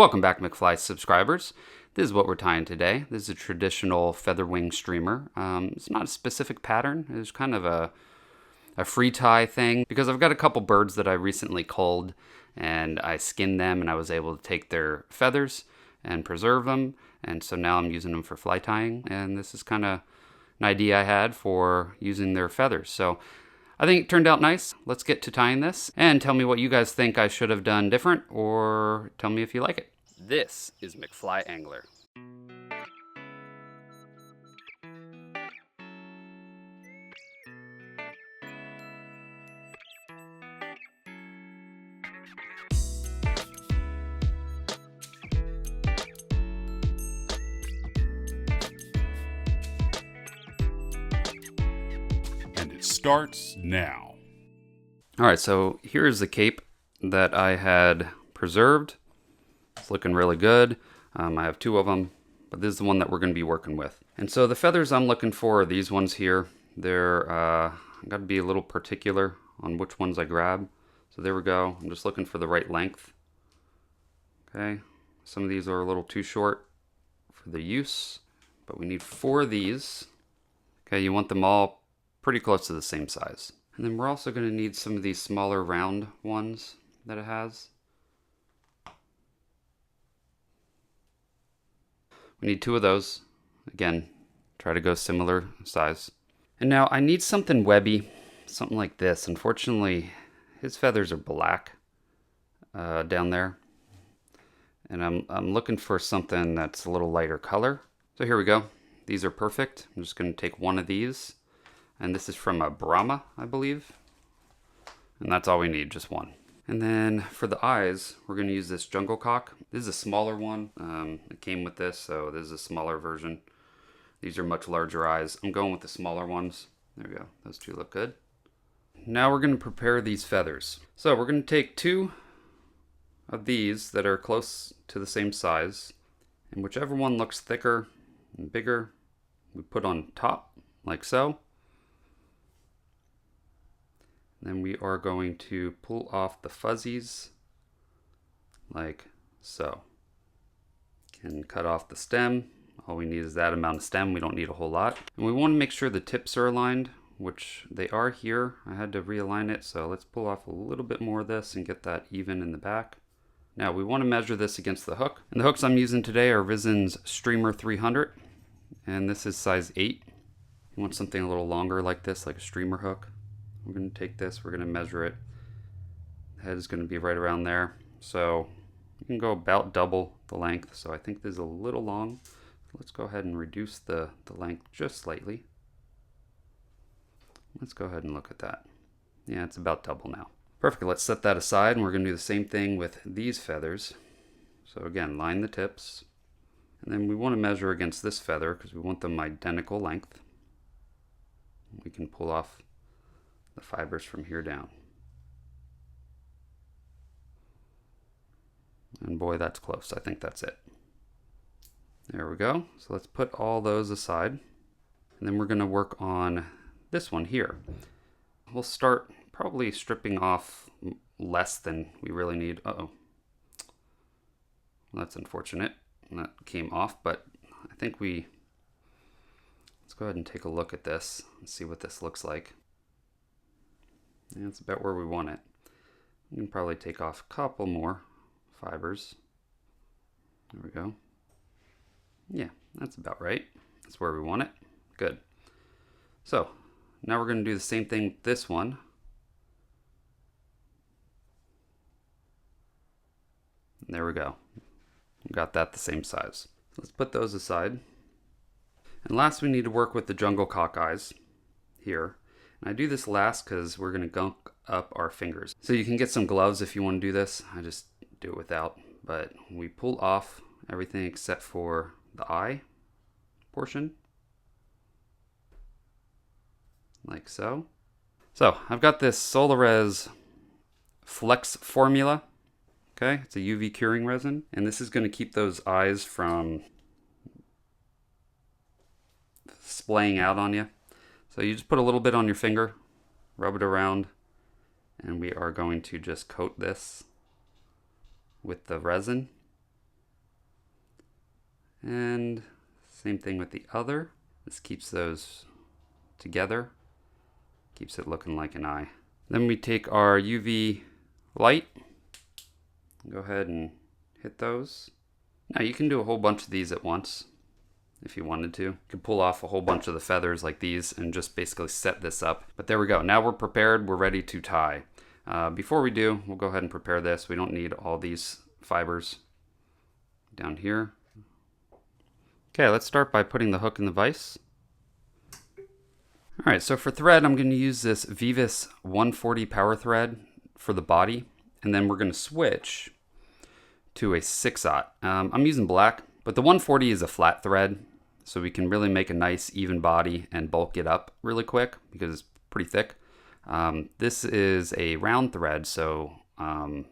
Welcome back, McFly subscribers. This is what we're tying today. This is a traditional feather wing streamer. It's not a specific pattern. It's kind of a free tie thing because I've got a couple birds that I recently culled and I skinned them and I was able to take their feathers and preserve them. And so now I'm using them for fly tying. And this is kind of an idea I had for using their feathers. So I think it turned out nice. Let's get to tying this and tell me what you guys think I should have done different, or tell me if you like it. This is McFly Angler. Starts now. All right, so here's the cape that I had preserved. It's looking really good. I have two of them, but this is the one that we're going to be working with. And so the feathers I'm looking for are these ones here. They're I've got to be a little particular on which ones I grab. So there we go. I'm just looking for the right length. Okay, some of these are a little too short for the use, but we need 4 of these. Okay, you want them all pretty close to the same size. And then we're also going to need some of these smaller round ones that it has. We need 2 of those. Again, try to go similar size. And now I need something webby, something like this. Unfortunately, his feathers are black down there. And I'm looking for something that's a little lighter color. So here we go. These are perfect. I'm just going to take one of these. And this is from a Brahma, I believe. And that's all we need, just one. And then for the eyes, we're going to use this jungle cock. This is a smaller one. It came with this, so this is a smaller version. These are much larger eyes. I'm going with the smaller ones. There we go. Those 2 look good. Now we're going to prepare these feathers. So we're going to take 2 of these that are close to the same size. And whichever one looks thicker and bigger, we put on top, like so. Then we are going to pull off the fuzzies like so. Can cut off the stem. All we need is that amount of stem. We don't need a whole lot. And we want to make sure the tips are aligned, which they are here. I had to realign it, so let's pull off a little bit more of this and get that even in the back. Now we want to measure this against the hook. And the hooks I'm using today are Resin's Streamer 300, and this is size 8. You want something a little longer like this, like a streamer hook. We're going to take this, we're going to measure it. The head is going to be right around there. So you can go about double the length. So I think this is a little long. Let's go ahead and reduce the length just slightly. Let's go ahead and look at that. Yeah, it's about double now. Perfect, let's set that aside and we're going to do the same thing with these feathers. So again, line the tips. And then we want to measure against this feather because we want them identical length. We can pull off the fibers from here down. And boy, that's close. I think that's it. There we go. So let's put all those aside. And then we're going to work on this one here. We'll start probably stripping off less than we really need. Uh-oh. Well, that's unfortunate. That came off, but I think let's go ahead and take a look at this and see what this looks like. Yeah, that's about where we want it. We can probably take off a couple more fibers. There we go. Yeah, that's about right. That's where we want it. Good. So now we're going to do the same thing with this one. And there we go. We got that the same size. Let's put those aside. And last we need to work with the jungle cock eyes here. And I do this last because we're going to gunk up our fingers. So you can get some gloves if you want to do this. I just do it without. But we pull off everything except for the eye portion. Like so. So I've got this Solarez Flex formula. Okay, it's a UV curing resin. And this is going to keep those eyes from splaying out on you. So you just put a little bit on your finger, rub it around, and we are going to just coat this with the resin. And same thing with the other. This keeps those together, keeps it looking like an eye. Then we take our UV light, go ahead and hit those. Now you can do a whole bunch of these at once if you wanted to. You could pull off a whole bunch of the feathers like these and just basically set this up. But there we go. Now we're prepared. We're ready to tie. Before we do, we'll go ahead and prepare this. We don't need all these fibers down here. Okay, let's start by putting the hook in the vise. All right, so for thread, I'm going to use this Vivis 140 power thread for the body, and then we're going to switch to a 6/0. I'm using black, but the 140 is a flat thread, so we can really make a nice even body and bulk it up really quick because it's pretty thick. This is a round thread, so I'm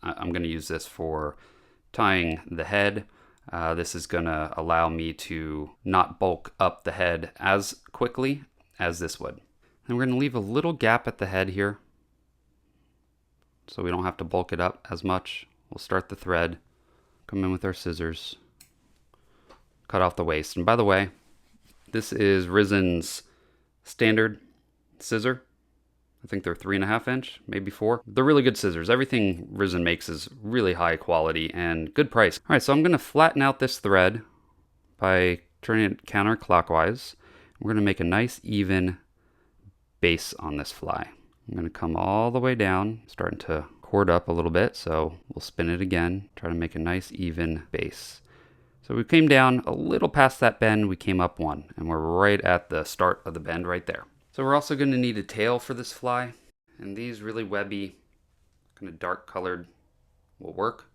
going to use this for tying the head. This is going to allow me to not bulk up the head as quickly as this would. And we're going to leave a little gap at the head here so we don't have to bulk it up as much. We'll start the thread, come in with our scissors, cut off the waist. And by the way, this is Resin's standard scissor. I think they're 3.5 inch, maybe 4. They're really good scissors. Everything Resin makes is really high quality and good price. All right, so I'm going to flatten out this thread by turning it counterclockwise. We're going to make a nice even base on this fly. I'm going to come all the way down, starting to cord up a little bit, so we'll spin it again, try to make a nice even base. So we came down a little past that bend, we came up one, and we're right at the start of the bend right there. So we're also going to need a tail for this fly, and these really webby, kind of dark colored will work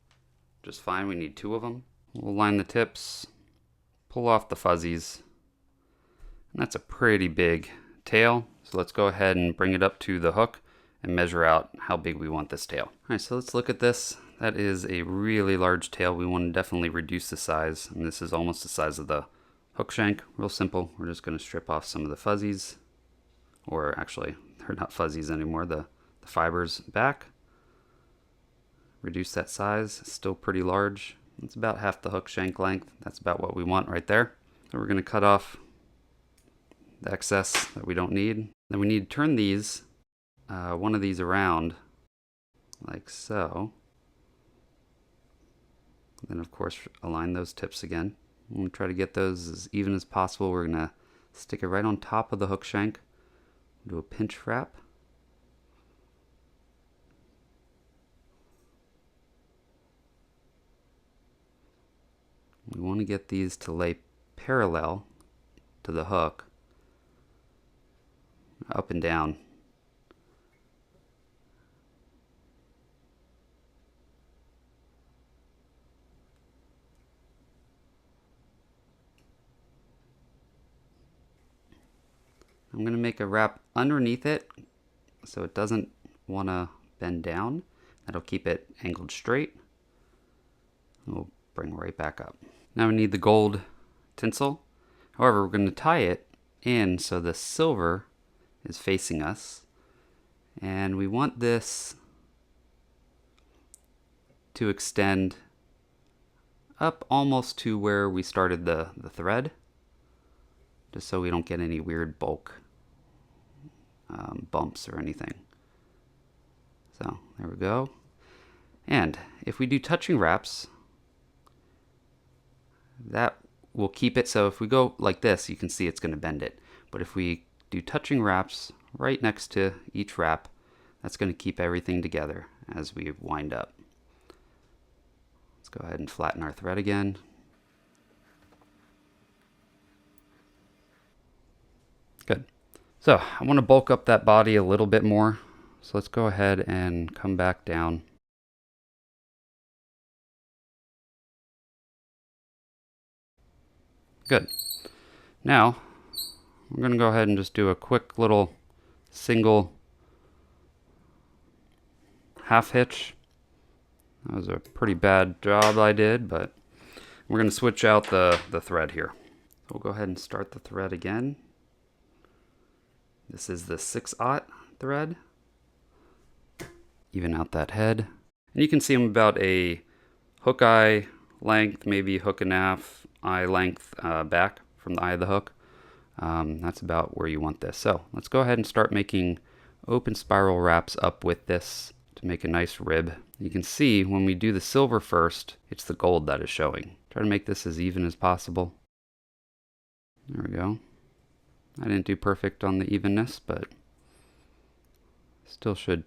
just fine. We need 2 of them. We'll line the tips, pull off the fuzzies, and that's a pretty big tail. So let's go ahead and bring it up to the hook and measure out how big we want this tail. All right, so let's look at this. That is a really large tail. We want to definitely reduce the size, and this is almost the size of the hook shank. Real simple. We're just going to strip off some of the fuzzies, or actually, they're not fuzzies anymore, the fibers back. Reduce that size, it's still pretty large. It's about half the hook shank length. That's about what we want right there. So we're going to cut off the excess that we don't need. Then we need to turn these, one of these around, like so. Then of course align those tips again. I'm going to try to get those as even as possible. We're going to stick it right on top of the hook shank. Do a pinch wrap. We want to get these to lay parallel to the hook, up and down. I'm going to make a wrap underneath it so it doesn't want to bend down. That'll keep it angled straight. We'll bring right back up. Now we need the gold tinsel. However, we're going to tie it in so the silver is facing us. And we want this to extend up almost to where we started the thread, just so we don't get any weird bulk bumps or anything. So there we go. And if we do touching wraps, that will keep it. So if we go like this, you can see it's going to bend it. But if we do touching wraps right next to each wrap, that's going to keep everything together as we wind up. Let's go ahead and flatten our thread again. Good. So I want to bulk up that body a little bit more. So let's go ahead and come back down. Good. Now we're going to go ahead and just do a quick little single half hitch. That was a pretty bad job I did, but we're going to switch out the thread here. So we'll go ahead and start the thread again. This is the 6/0 thread. Even out that head. And you can see I'm about a hook eye length, maybe hook and a half eye length back from the eye of the hook. That's about where you want this. So let's go ahead and start making open spiral wraps up with this to make a nice rib. You can see when we do the silver first, it's the gold that is showing. Try to make this as even as possible. There we go. I didn't do perfect on the evenness, but still should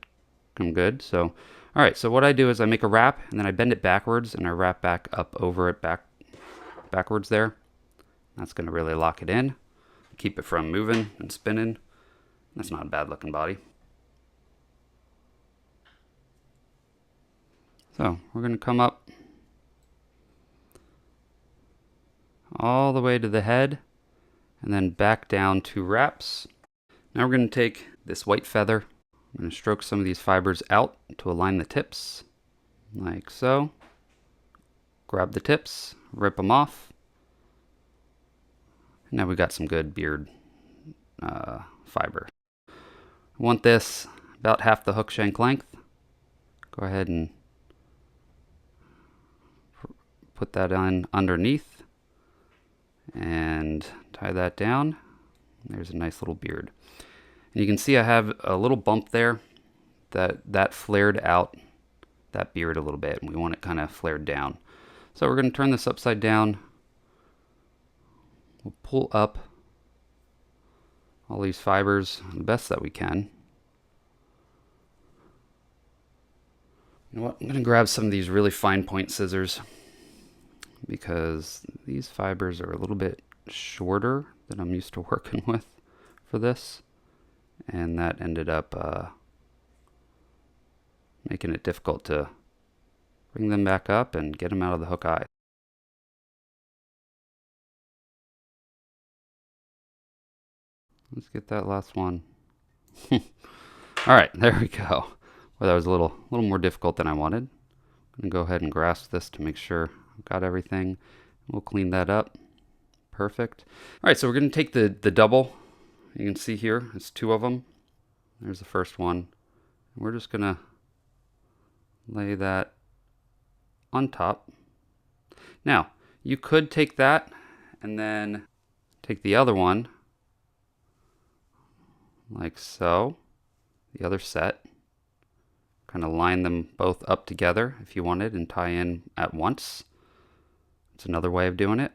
come good. So, all right, so what I do is I make a wrap and then I bend it backwards and I wrap back up over it backwards there. That's going to really lock it in. Keep it from moving and spinning. That's not a bad looking body. So we're going to come up all the way to the head and then back down 2 wraps. Now we're going to take this white feather. I'm going to stroke some of these fibers out to align the tips, like so. Grab the tips, rip them off. Now we got some good beard fiber. I want this about half the hook shank length. Go ahead and put that on underneath and tie that down. There's a nice little beard. And you can see I have a little bump there that flared out that beard a little bit, and we want it kind of flared down. So we're going to turn this upside down. We'll pull up all these fibers the best that we can. You know what? I'm going to grab some of these really fine point scissors because these fibers are a little bit shorter than I'm used to working with for this. And that ended up making it difficult to bring them back up and get them out of the hook eye. Let's get that last one. All right, there we go. Well, that was a little more difficult than I wanted. I'm gonna go ahead and grasp this to make sure I've got everything. We'll clean that up. Perfect. All right, so we're gonna take the double. You can see here, it's 2 of them. There's the first one. We're just gonna lay that on top. Now, you could take that and then take the other one, like so, the other set. Kind of line them both up together if you wanted and tie in at once. It's another way of doing it,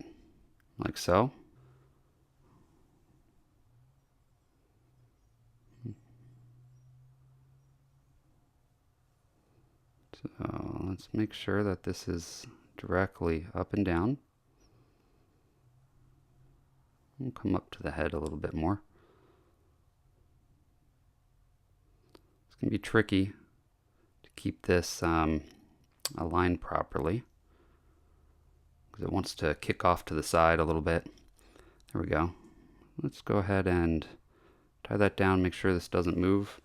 like so. So let's make sure that this is directly up and down. We'll come up to the head a little bit more. It's going to be tricky to keep this aligned properly because it wants to kick off to the side a little bit. There we go. Let's go ahead and tie that down, make sure this doesn't move.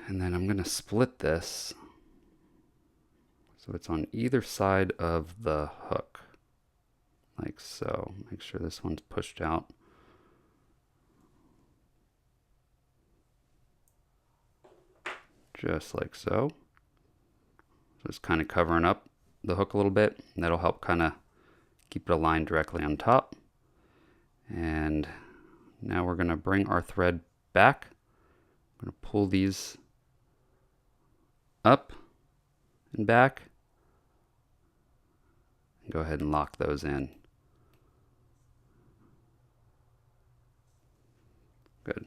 And then I'm going to split this so it's on either side of the hook, like so. Make sure this one's pushed out. Just like so. Just kind of covering up the hook a little bit, and that'll help kind of keep it aligned directly on top. And now we're going to bring our thread back. I'm going to pull these up and back. Go ahead and lock those in. Good.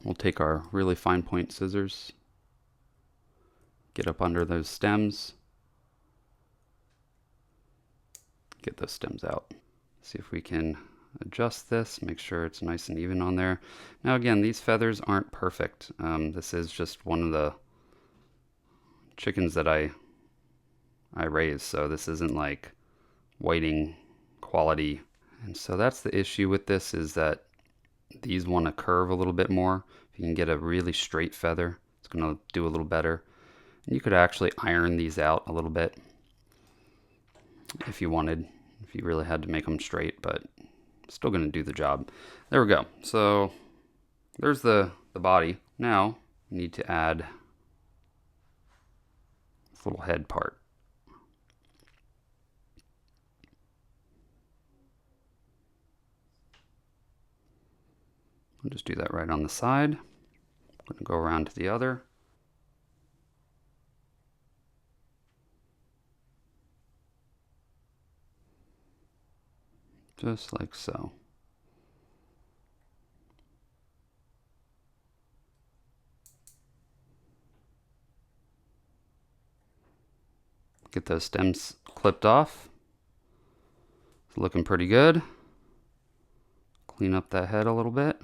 We'll take our really fine point scissors, get up under those stems, get those stems out. See if we can adjust this, make sure it's nice and even on there. Now again, these feathers aren't perfect. This is just one of the chickens that I raise, so this isn't like whiting quality. And so that's the issue with this, is that these want to curve a little bit more. If you can get a really straight feather, it's going to do a little better. And you could actually iron these out a little bit if you wanted, if you really had to make them straight, but still going to do the job. There we go. So there's the body. Now you need to add this little head part. I'll just do that right on the side. I'm going to go around to the other. Just like so. Get those stems clipped off. It's looking pretty good. Clean up that head a little bit.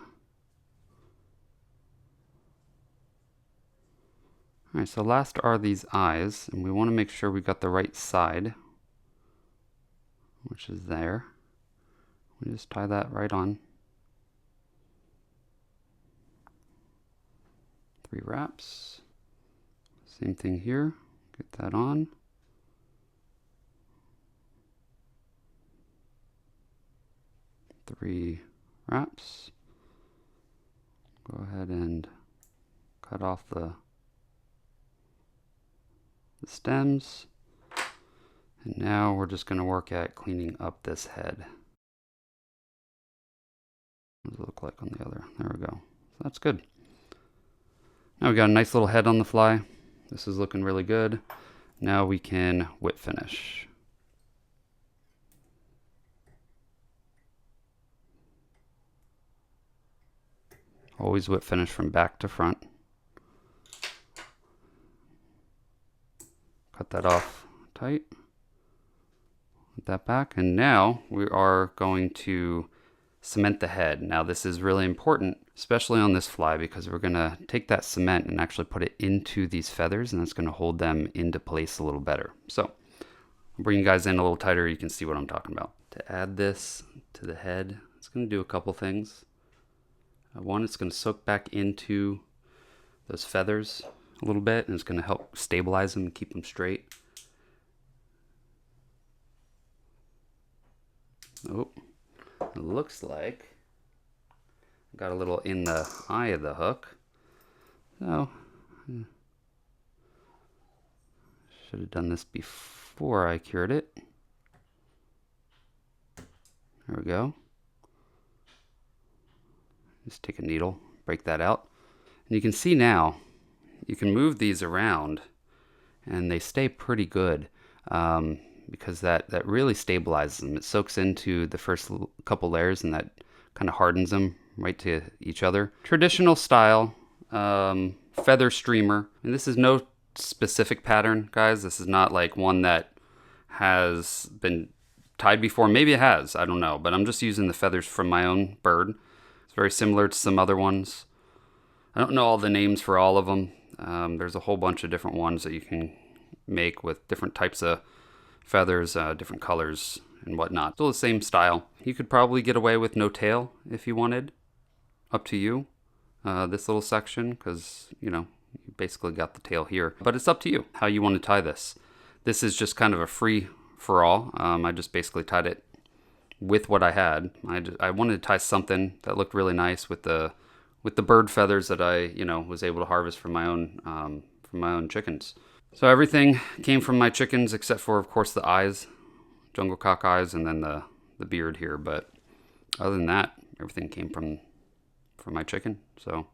Alright, so last are these eyes, and we want to make sure we got the right side, which is there. We just tie that right on. 3 wraps. Same thing here. Get that on. Three wraps. Go ahead and cut off the stems. And now we're just going to work at cleaning up this head. What does it look like on the other? There we go. So that's good. Now we got a nice little head on the fly. This is looking really good. Now we can whip finish. Always whip finish from back to front. Cut that off tight. Put that back. And now we are going to cement the head. Now this is really important, especially on this fly, because we're going to take that cement and actually put it into these feathers, and that's going to hold them into place a little better. So I'll bring you guys in a little tighter. You can see what I'm talking about. To add this to the head, it's going to do a couple things. One, it's going to soak back into those feathers a little bit, and it's going to help stabilize them and keep them straight. Oh, it looks like I got a little in the eye of the hook. So, should have done this before I cured it. There we go. Just take a needle, break that out. And you can see now, you can move these around and they stay pretty good because that really stabilizes them. It soaks into the first couple layers and that kind of hardens them right to each other. Traditional style feather streamer. And this is no specific pattern, guys. This is not like one that has been tied before. Maybe it has, I don't know. But I'm just using the feathers from my own bird. Very similar to some other ones. I don't know all the names for all of them. There's a whole bunch of different ones that you can make with different types of feathers, different colors and whatnot. Still the same style. You could probably get away with no tail if you wanted. Up to you. This little section, because you basically got the tail here. But it's up to you how you want to tie this. This is just kind of a free for all. I just basically tied it with what I had. I wanted to tie something that looked really nice with the bird feathers that I was able to harvest from my own chickens. So everything came from my chickens except for, of course, the eyes, jungle cock eyes, and then the beard here. But other than that, everything came from my chicken. So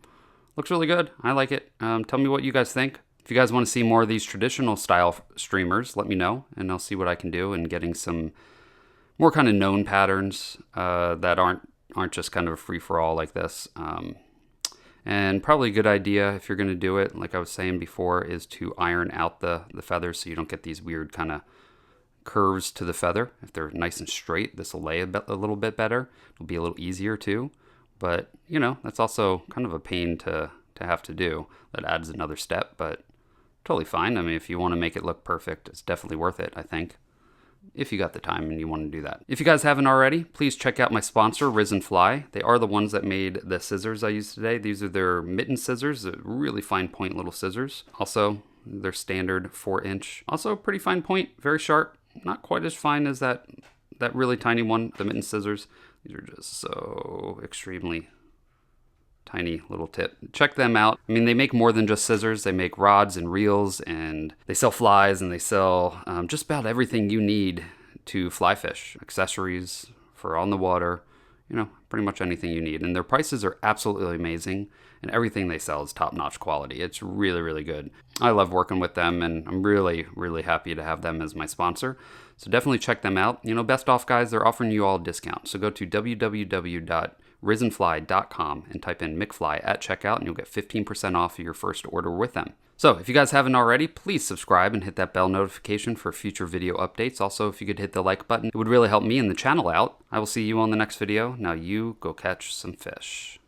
looks really good. I like it. Tell me what you guys think. If you guys want to see more of these traditional style streamers, let me know, and I'll see what I can do in getting some more kind of known patterns that aren't just kind of a free-for-all like this. And probably a good idea if you're going to do it, like I was saying before, is to iron out the feathers so you don't get these weird kind of curves to the feather. If they're nice and straight, this will lay a little bit better. It'll be a little easier too. But, that's also kind of a pain to have to do. That adds another step, but totally fine. I mean, if you want to make it look perfect, it's definitely worth it, I think, if you got the time and you want to do that. If you guys haven't already, please check out my sponsor, Resin Fly. They are the ones that made the scissors I used today. These are their mitten scissors, really fine point little scissors. Also, their standard 4-inch. Also pretty fine point, very sharp. Not quite as fine as that really tiny one, the mitten scissors. These are just so extremely tiny little tip. Check them out. I mean, they make more than just scissors. They make rods and reels, and they sell flies, and they sell just about everything you need to fly fish. Accessories for on the water, you know, pretty much anything you need. And their prices are absolutely amazing, and everything they sell is top-notch quality. It's really, really good. I love working with them, and I'm really, really happy to have them as my sponsor. So definitely check them out. You know, best off, guys, they're offering you all a discount. So go to www.risenfly.com and type in McFly at checkout, and you'll get 15% off your first order with them. So if you guys haven't already, please subscribe and hit that bell notification for future video updates. Also, if you could hit the like button, it would really help me and the channel out. I will see you on the next video. Now you go catch some fish.